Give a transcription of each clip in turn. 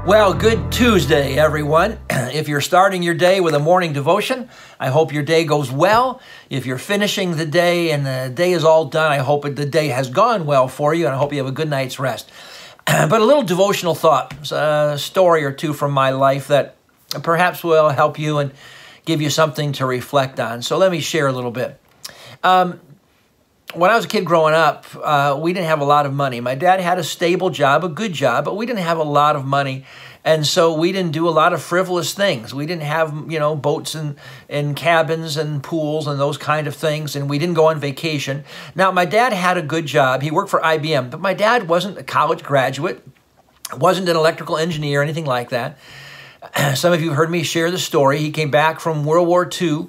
Well, good Tuesday, everyone. If you're starting your day with a morning devotion, I hope your day goes well. If you're finishing the day and the day is all done, I hope the day has gone well for you, and I hope you have a good night's rest. But a little devotional thought, a story or two from my life that perhaps will help you and give you something to reflect on. So let me share a little bit. When I was a kid growing up, we didn't have a lot of money. My dad had a stable job, a good job, but we didn't have a lot of money. And so we didn't do a lot of frivolous things. We didn't have, boats and cabins and pools and those kind of things. And we didn't go on vacation. Now, my dad had a good job. He worked for IBM, but my dad wasn't a college graduate, wasn't an electrical engineer, anything like that. Some of you have heard me share the story. He came back from World War II,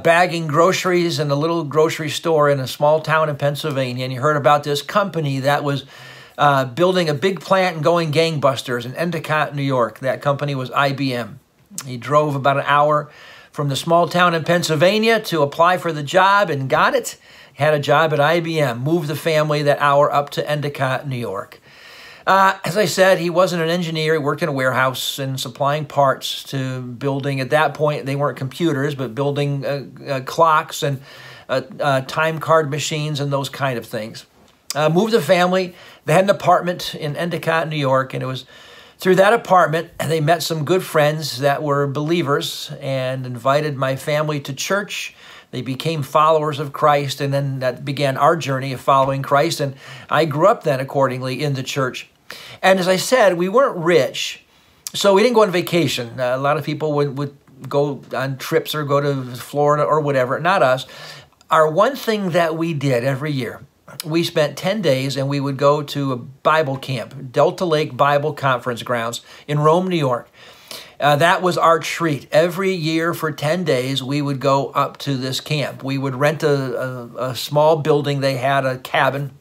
bagging groceries in a little grocery store in a small town in Pennsylvania. And you heard about this company that was building a big plant and going gangbusters in Endicott, New York. That company was IBM. He drove about an hour from the small town in Pennsylvania to apply for the job and got it. Had a job at IBM, moved the family that hour up to Endicott, New York. As I said, he wasn't an engineer. He worked in a warehouse and supplying parts to building. At that point, they weren't computers, but building clocks and time card machines and those kind of things. Moved the family. They had an apartment in Endicott, New York, and it was through that apartment they met some good friends that were believers and invited my family to church. They became followers of Christ, and then that began our journey of following Christ, and I grew up then accordingly in the church. And as I said, we weren't rich, so we didn't go on vacation. A lot of people would go on trips or go to Florida or whatever. Not us. Our one thing that we did every year, we spent 10 days and we would go to a Bible camp, Delta Lake Bible Conference Grounds in Rome, New York. That was our treat. Every year for 10 days, we would go up to this camp. We would rent a small building. They had a cabin.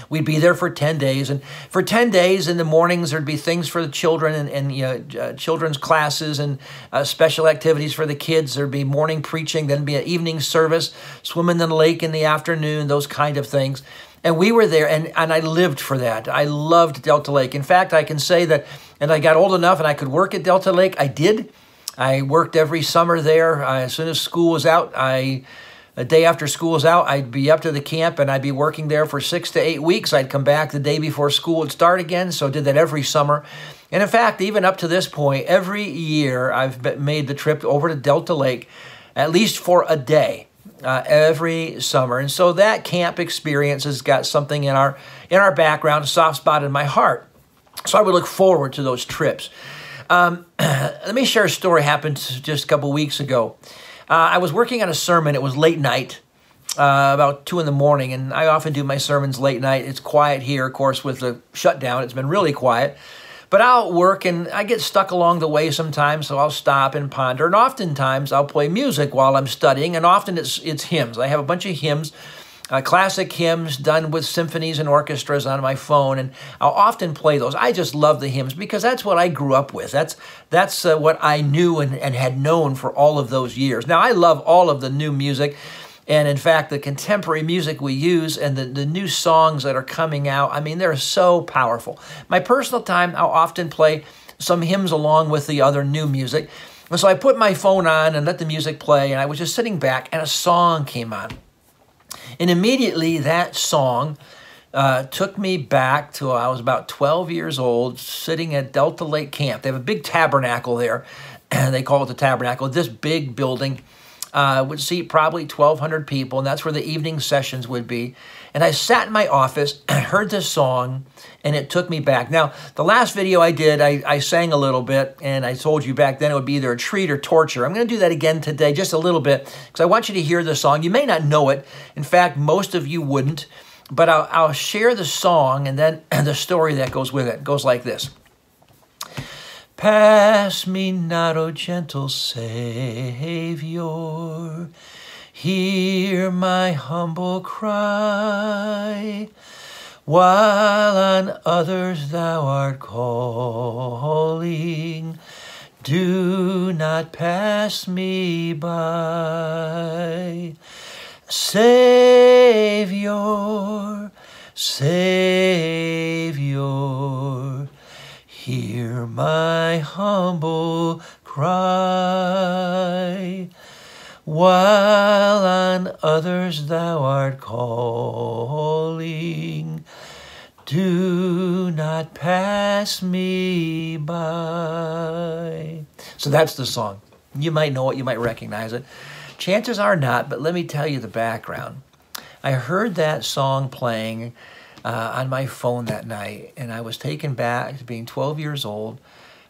We'd be there for 10 days. And for 10 days in the mornings, there'd be things for the children and children's classes and special activities for the kids. There'd be morning preaching. Then be an evening service, swimming in the lake in the afternoon, those kind of things. And we were there, and I lived for that. I loved Delta Lake. In fact, I can say that, and I got old enough and I could work at Delta Lake. I did. I worked every summer there. As soon as school was out, a day after school was out, I'd be up to the camp and I'd be working there for 6 to 8 weeks. I'd come back the day before school would start again, so I did that every summer. And in fact, even up to this point, every year I've made the trip over to Delta Lake, at least for a day, every summer. And so that camp experience has got something in our background, a soft spot in my heart. So I would look forward to those trips. Let me share a story happened just a couple weeks ago. I was working on a sermon. It was late night, about 2 in the morning, and I often do my sermons late night. It's quiet here, of course, with the shutdown. It's been really quiet. But I'll work, and I get stuck along the way sometimes, so I'll stop and ponder. And oftentimes, I'll play music while I'm studying, and often it's hymns. I have a bunch of hymns, classic hymns done with symphonies and orchestras on my phone, and I'll often play those. I just love the hymns because that's what I grew up with. That's what I knew and had known for all of those years. Now, I love all of the new music, and in fact, the contemporary music we use and the new songs that are coming out, I mean, they're so powerful. My personal time, I'll often play some hymns along with the other new music. And so I put my phone on and let the music play, and I was just sitting back, and a song came on. And immediately that song took me back to I was about 12 years old, sitting at Delta Lake Camp. They have a big tabernacle there, and they call it the tabernacle. This big building would seat probably 1,200 people, and that's where the evening sessions would be. And I sat in my office, heard this song, and it took me back. Now, the last video I did, I sang a little bit, and I told you back then it would be either a treat or torture. I'm going to do that again today, just a little bit, because I want you to hear the song. You may not know it. In fact, most of you wouldn't, but I'll share the song and then the story that goes with it. It goes like this. Pass me not, O gentle Savior, hear my humble cry, while on others thou art calling, do not pass me by. Savior, Savior, hear hear my humble cry. While on others thou art calling, do not pass me by. So that's the song. You might know it, you might recognize it. Chances are not, but let me tell you the background. I heard that song playing on my phone that night, and I was taken back to being 12 years old.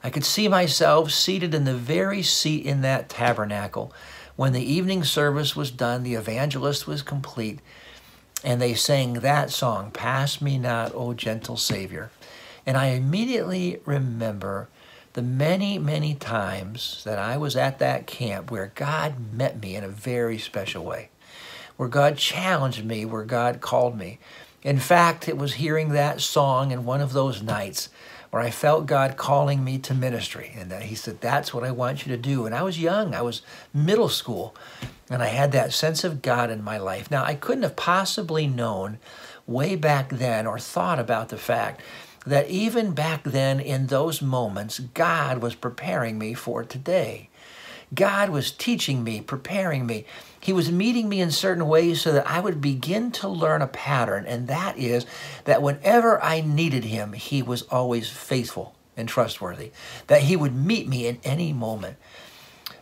I could see myself seated in the very seat in that tabernacle. When the evening service was done, the evangelist was complete, and they sang that song, Pass Me Not, O Gentle Savior. And I immediately remember the many, many times that I was at that camp where God met me in a very special way, where God challenged me, where God called me. In fact, it was hearing that song in one of those nights where I felt God calling me to ministry. And he said, that's what I want you to do. And I was young. I was middle school. And I had that sense of God in my life. Now, I couldn't have possibly known way back then or thought about the fact that even back then in those moments, God was preparing me for today. God was teaching me, preparing me. He was meeting me in certain ways so that I would begin to learn a pattern, and that is that whenever I needed him, he was always faithful and trustworthy, that he would meet me in any moment.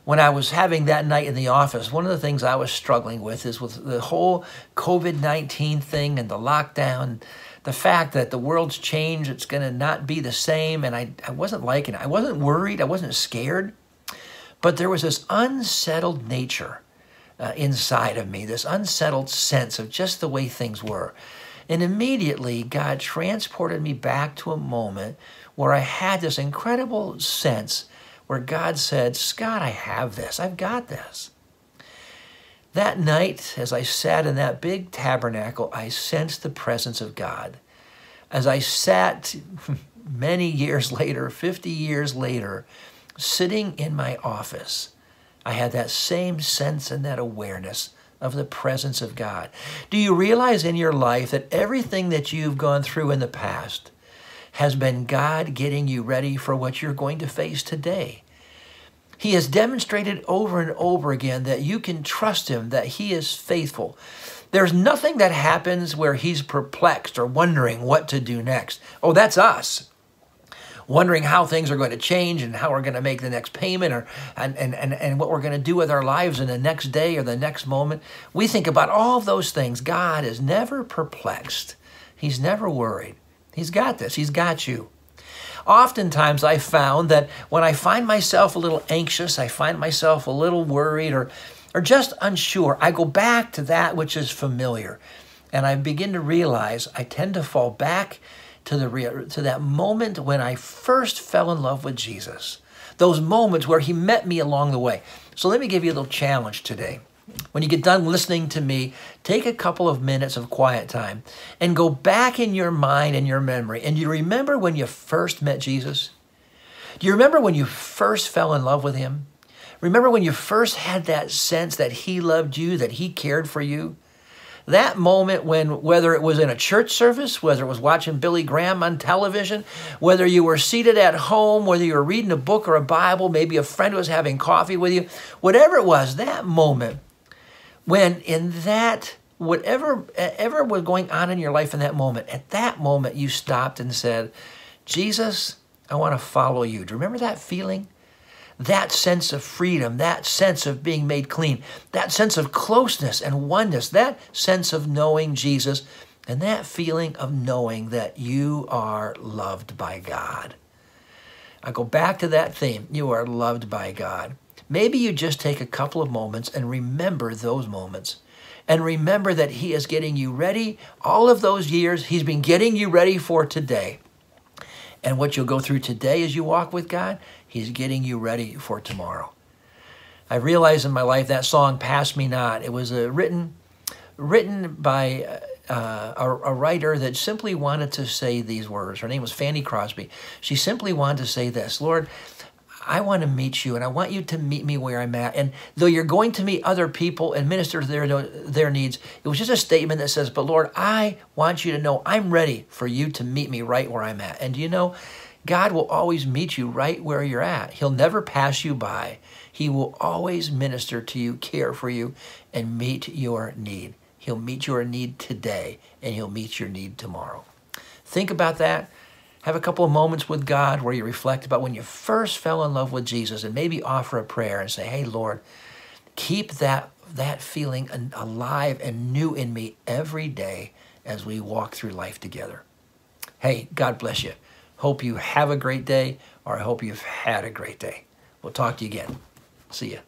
When I was having that night in the office, one of the things I was struggling with is with the whole COVID-19 thing and the lockdown, the fact that the world's changed, it's going to not be the same, and I wasn't liking it. I wasn't worried, I wasn't scared, but there was this unsettled nature inside of me, this unsettled sense of just the way things were. And immediately, God transported me back to a moment where I had this incredible sense where God said, Scott, I have this. I've got this. That night, as I sat in that big tabernacle, I sensed the presence of God. As I sat many years later, 50 years later, sitting in my office, I had that same sense and that awareness of the presence of God. Do you realize in your life that everything that you've gone through in the past has been God getting you ready for what you're going to face today? He has demonstrated over and over again that you can trust him, that he is faithful. There's nothing that happens where he's perplexed or wondering what to do next. Oh, that's us. Wondering how things are going to change and how we're going to make the next payment and what we're going to do with our lives in the next day or the next moment. We think about all of those things. God is never perplexed. He's never worried. He's got this. He's got you. Oftentimes I found that when I find myself a little anxious, I find myself a little worried or just unsure, I go back to that which is familiar. And I begin to realize I tend to fall back to that moment when I first fell in love with Jesus. Those moments where he met me along the way. So let me give you a little challenge today. When you get done listening to me, take a couple of minutes of quiet time and go back in your mind and your memory. And you remember when you first met Jesus? Do you remember when you first fell in love with him? Remember when you first had that sense that he loved you, that he cared for you? That moment when, whether it was in a church service, whether it was watching Billy Graham on television, whether you were seated at home, whether you were reading a book or a Bible, maybe a friend was having coffee with you, whatever it was, that moment when in that, whatever ever was going on in your life in that moment, at that moment you stopped and said, Jesus, I want to follow you. Do you remember that feeling? That sense of freedom, that sense of being made clean, that sense of closeness and oneness, that sense of knowing Jesus, and that feeling of knowing that you are loved by God. I go back to that theme. You are loved by God. Maybe you just take a couple of moments and remember those moments. And remember that he is getting you ready. All of those years, he's been getting you ready for today. And what you'll go through today as you walk with God, he's getting you ready for tomorrow. I realized in my life that song, Pass Me Not, it was written by a writer that simply wanted to say these words. Her name was Fanny Crosby. She simply wanted to say this, Lord, I want to meet you, and I want you to meet me where I'm at. And though you're going to meet other people and minister to their needs, it was just a statement that says, but Lord, I want you to know I'm ready for you to meet me right where I'm at. And you know, God will always meet you right where you're at. He'll never pass you by. He will always minister to you, care for you, and meet your need. He'll meet your need today, and he'll meet your need tomorrow. Think about that. Have a couple of moments with God where you reflect about when you first fell in love with Jesus, and maybe offer a prayer and say, hey, Lord, keep that feeling alive and new in me every day as we walk through life together. Hey, God bless you. Hope you have a great day, or I hope you've had a great day. We'll talk to you again. See ya.